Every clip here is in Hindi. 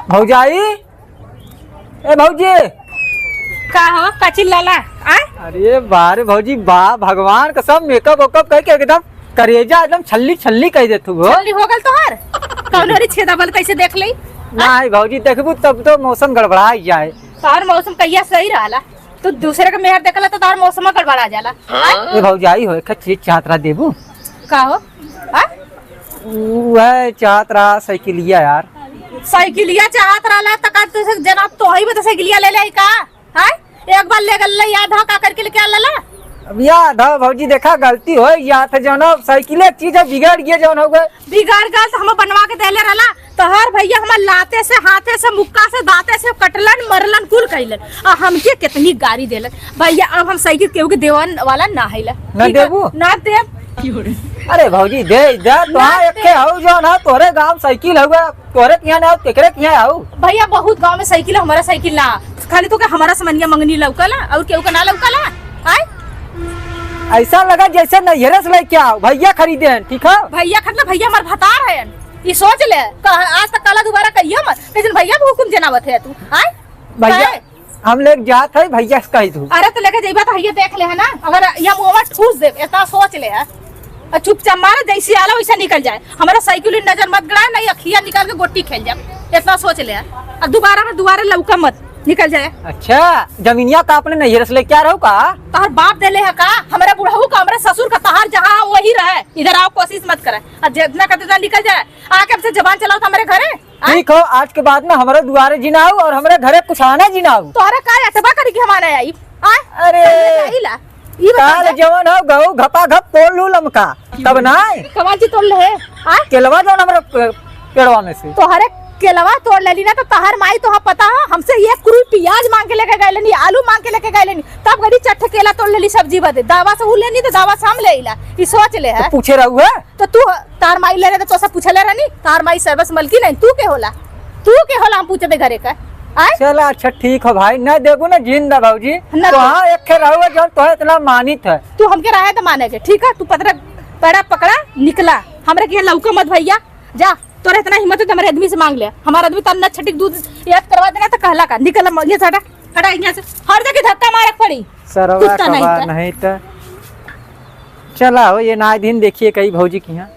भौजाई, ए भौजी का हो कचिल लाला आ? अरे बारे भौजी वाह, भगवान का सब मेकअप वेकअप करके एकदम करेजा एकदम छल्ली छल्ली कह देतु हो। जल्दी हो गल तोहर कौनोरी छेदाबल कैसे देख लई? नहीं भौजी देखबू तब तो मौसम गड़बड़ा जाए। तोहर मौसम कहिया सही रहला, तू दूसरे के मेहर देखला तो तोहर मौसम गड़बड़ा जाला। ए भौजाई हो एक चीज चाहतरा देबू का हो आ? वह चाहतरा साइकिलिया यार। साइकिलिया चाहत रहला त का तू जनाब तो ही बता साइकिलिया ले ले का? हां एक बार ले गल याद हो का करके लेके आला? अब याद है भौजी, देखा गलती हो या था जौन साइकिल एक चीज बिगड़ गया जौन हो गए बिगाड़ गल तो हम बनवा के देले रहला। तोहर भैया हमर लाते से हाथे से मुक्का से दांते से कटलन मरलन कुल कइलन आ हमके कितनी गाड़ी देलन। भैया अब हम साइकिल केहू के देवन वाला ना हैला। ना देबू ना देब। अरे भौजी दे दे तोहा एके हौ जौन है तोरे गांव साइकिल हउए, तोरे किया ना केकरे किया हौ। भैया बहुत गांव में साइकिल हमारा साइकिल ना खाली तो के हमारा समनिया मंगनी लौकला और केहू का ना लौकला। आय ऐसा लगा जैसे नैहरे से लेके आओ भैया खरीदे हैं। ठीक है भैया खरीदना, भैया हमार भतार है ये सोच ले। आज तक काला दोबारा कहियो मत, लेकिन भैया भी हुकुम जनावत है तू। आय भैया हम लेके जात है भैया से कह दू। अरे तो लेके जइबा तो ये देख ले है ना, अगर ये मुंह ठूस दे इतना सोच ले है और चुपचाप मारे जैसे आला वैसा निकल जाए। हमारा साइकिल नजर मत गड़ा, नहीं अखिया निकाल के गोटी खेल जाए इतना सोच ले। और दोबारा लौका मत निकल जाए। अच्छा जमीनिया का आपने नैहरे से लेके आ रहो का? तोहर बाप देले है का? हमारा बुढ़ऊ का हमारा ससुर का तहार जहाँ वही रहे, इधर आओ कोशिश मत करे और जितना करते निकल जाए। आके हमसे जबान चलाओ तो हमारे घरे। ठीक हो आज के बाद में हमारे दुआरे जिनाऊ और हमारे घरे कुछ आना जिनाऊ। तोहरा का अटबा करी के हमारे आई। अरे ई काल जवन हो गऊ घपा घप तोड़ लू लमका तब ना कमाल जी तोड़ ले है। केलवा जवन हमारे पेड़वा में से तोहरे केलवा तोड़ लेली ना तो तहार माई तो पता है हमसे एक कुरुई प्याज मांग के लेके गए, आलू मांग के लेके गए, तब गड़ी चट्ठ केला तोड़ लेली सब्जी बदे। दावा से उ लेनी तो दावा से हम लेला ई सोच ले है। पूछे रहू है तो तू तार माई ले रहे तो सब पूछले रहनी तार माई सर्वस मलकी नहीं तू के होला हम पूछे दे घरे का। चला अच्छा ठीक है भाई, न देखू ना जिंदा भौजी तो हाँ एक रहुआ जो तो इतना मानित है। तू हमके रहे तो माने के ठीक है। तू पड़ा पकड़ा निकला हमरे के लौका मत भैया जा। तोरे इतना हिम्मत है तो हमारे आदमी से मांग ले। हमारा आदमी तन्ना छटिक दूध याद करवा देना तो कहला का निकल ये हटा हटा यहाँ से हर जगह धक्का मारे पड़ी सरवा कबा नहीं तो चला हो ये ना दिन देखिए कई भौजी की यहाँ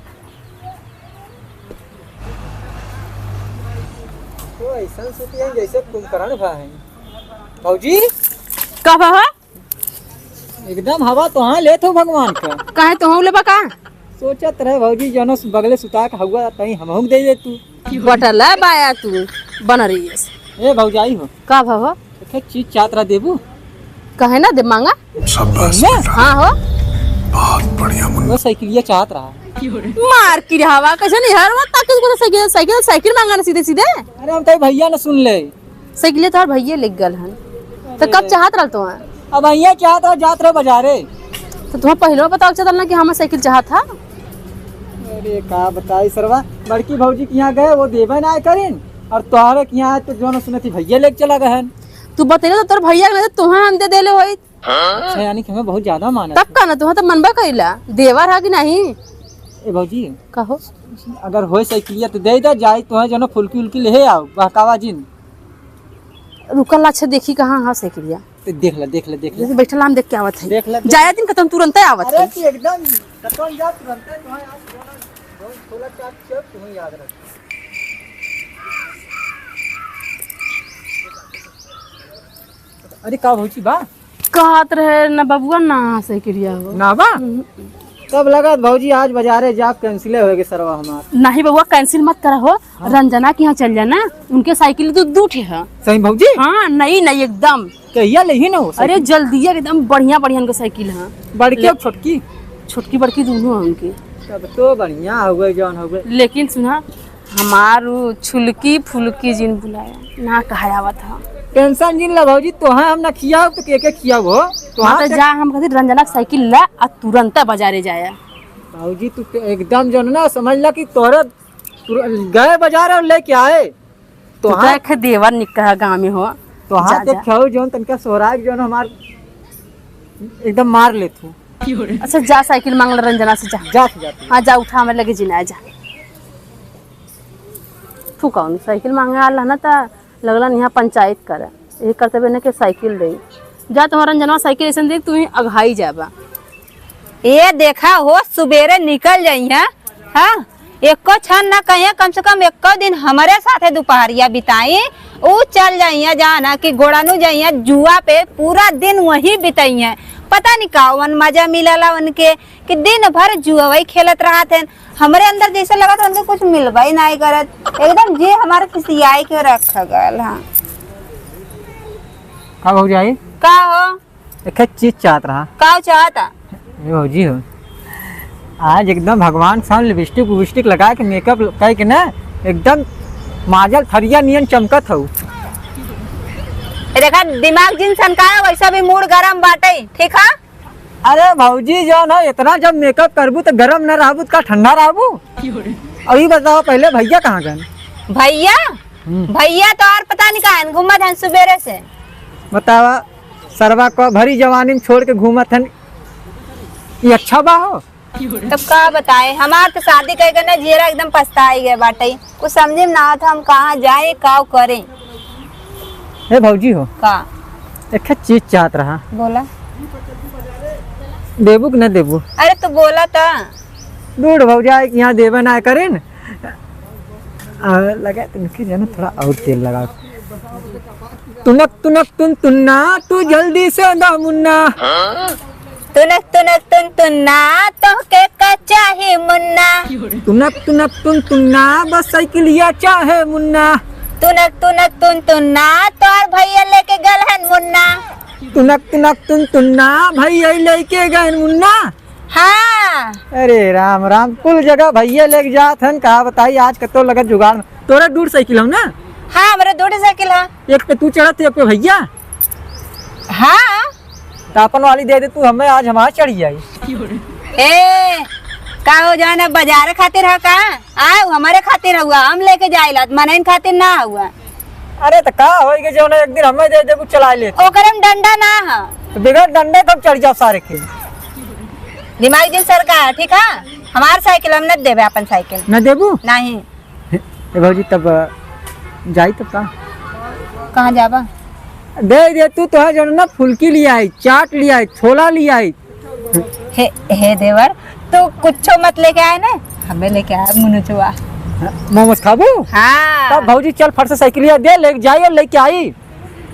तो ऐसा सोती है जैसे कुंभकर्ण भाई भौजी कब है एकदम हवा तो हाँ ले तो भगवान का काहे तो हम लेबा का सोचत रहे भौजी जनो बगले सुता के हुआ कहीं हम दे दे तू बटल है बाया तू बन रही है। ए भौजाई हो का हो एक चीज चातरा देबू कहे ना दे मांगा हाँ हो बहुत बढ़िया वो साइकिलिया चाहत रहा मार की हवा कैसे नहीं हर वक्त ताकि उसको साइकिल साइकिल साइकिल मांगा ना सीधे सीधे। अरे हम तो भैया ने सुन ले साइकिल तो भैया लिख गल हन तो कब चाहत रह तो अब भैया चाहत रहा जात रहे बाजारे तो तुम्हें पहले पता चल ना कि हमें साइकिल चाहत था। अरे का बताई सरवा बड़की भौजी के यहाँ गए वो देवे ना करें और तोहरे के यहाँ तो जो सुने थी भैया लेके चला गए तू बतेगा तो तोर भैया के तुम्हें हम दे देले होई। अच्छा यानी कि हमें बहुत ज्यादा माना तब का ना तुम्हें तो मनबा कइला देवर है कि नहीं। ए भौजी कहो अगर होए साइकिलिया तो दे दे जाई तो जो फुलकी उल्की ले आओ बहकावा जिन रुकल अच्छा देखी कहाँ हाँ साइकिलिया तो देख ले बैठल हम देख के आवत है देख ले जाया दिन खत्म तुरंत आवत है। अरे तू एकदम कतन जा तुरंत तुम्हें आज थोड़ा चाट चप तुम्हें याद रख। अरे का भौजी बा कहत रहे ना बबुआ ना साइकिलिया हो ना बा तब लगा भौजी आज बाजारे जा कैंसिल होगे सरवा हमार। नहीं बबुआ कैंसिल मत करा हो। हाँ? रंजना के यहाँ चल जाना उनके साइकिल तो दूठे है। सही भौजी हाँ नहीं नहीं एकदम कहिया ले ही ना हो। अरे जल्दी एकदम बढ़िया बढ़िया उनके साइकिल है बड़की और छोटकी छोटकी बड़की दोनों है उनकी। तब तो बढ़िया हुए जौन हुए लेकिन सुना हमारू छुलकी फुलकी जिन बुलाया ना कहायावा था टेंशन जिन ला भौजी तो हम ना खिया तो के खिया हो तो हाँ तो जा हम कहते रंजना साइकिल ला और तुरंत बाजारे जाया। भौजी तू एकदम जो ना समझ ला कि तोरा गए बाजार और लेके आए तो देख देवर निकल गाँव में हो तो हाँ देखो जो तनका सोहराग जो हमार एकदम मार ले तू। अच्छा जा साइकिल मांग लो रंजना से जा जा हाँ जा उठा हमें लगे जिना जा। थू कौन साइकिल मांगे आल ना तो लगलन यहाँ पंचायत करे यही करते हुए के साइकिल दे जा तुम्हारा जनवा साइकिल ऐसा देख तुम्हें अघाई जाबा। ये देखा हो सुबेरे निकल जाई है हाँ एको क्षण ना कहिए कम से कम एको दिन हमारे साथे दोपहरिया बिताई ऊ चल जाइए जाना कि गोड़ानू जाइए जुआ पे पूरा दिन वही बिताइए पता नहीं कावन मजा मिलला उनके कि दिन भर जुआ वही खेलत रहा थे हमारे अंदर जैसे लगा था उनको कुछ मिलवा ही नहीं करत एकदम जे हमारे खिसियाई के रख गल। हाँ का भौजाई का हो एक चीज चाहत रहा का चाहता ये भौजी हो आज एकदम भगवान सा लिपस्टिक विपस्टिक लगा के मेकअप कर के ना एकदम माजल थरिया नियन चमकत हो। देखा दिमाग जिन सनकाया वैसा भी मूड गरम बाटे ठीक है। अरे भौजी जो ना इतना जब मेकअप करबू तो गरम न रहबू तो का ठंडा रहबू। अभी बताओ पहले भैया कहाँ गए? भैया भैया तो और पता नहीं कहाँ घूमत हैं सुबेरे से। बतावा सरवा को भरी जवानी में छोड़ के घूमत हन ये अच्छा बा हो। तब का बताए हमार तो शादी करके ना जीरा एकदम पछताई गए बाटे कुछ समझे में ना था हम कहाँ जाए का करें। हे भौजी हो का एक चीज चाहत रहा बोला देबू कि न देबू? अरे तू बोला था दूर भौजा यहाँ देवे ना करे न लगा तुमके जाना थोड़ा और तेल लगा तुनक तुनक तुन तुन्ना तू जल्दी से दा मुन्ना तुनक तुनक तुन तुन्ना तो के का चाहे मुन्ना तुनक तुनक तुन तुन्ना बस साइकिलिया चाहे मुन्ना तुनक तुनक तुन तुन्ना तो और भैया लेके गल है मुन्ना तुनक तुनक तुन तुन्ना भैया लेके गए मुन्ना। हाँ अरे राम राम कुल जगह भैया लेके जात हन कहा बताई आज कतो लगत जुगाड़ में तोरा दूर साइकिल हो ना। हाँ मेरा दो साइकिल है एक पे तू चढ़त एक पे भैया। हाँ तो अपन वाली दे दे तू हमें आज हमारा चढ़ जाई। ए का हो जाना बाजार खातिर है का आ हमारे खातिर हुआ हम लेके जाइला मनइन खातिर ना हुआ। अरे तो का होएगे जो ना एक दिन हमें दे दे कुछ चला ले ओकरम डंडा ना है तो बिगड़ डंडे कब चढ़ जाओ सारे के दिमाग जिन सरकार ठीक है हमार साइकिल हम न देवे अपन साइकिल न देबू नहीं। ए भौजी तब जाई तब का कहाँ जाबा दे दे तू तो है जो ना फुल्की ले आई चाट ले आई छोला ले आई। हे देवर तू कुछ मत लेके आए ना हमें लेके आया मुनुचुआ मोमोज खाबू। हाँ तब भौजी चल फट से साइकिल दे लेके जाई और लेके आई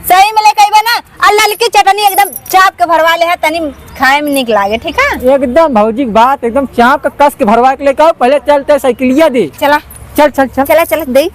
सही में लेके आइबा ना अल्लाह की चटनी एकदम चाप के भरवा ले है तनी खाए में निक लागे ठीक है। एकदम भौजी की बात एकदम चाप का कस के भरवा के लेके आओ पहले चलते साइकिलिया दे चला चल चल चल चला चला दे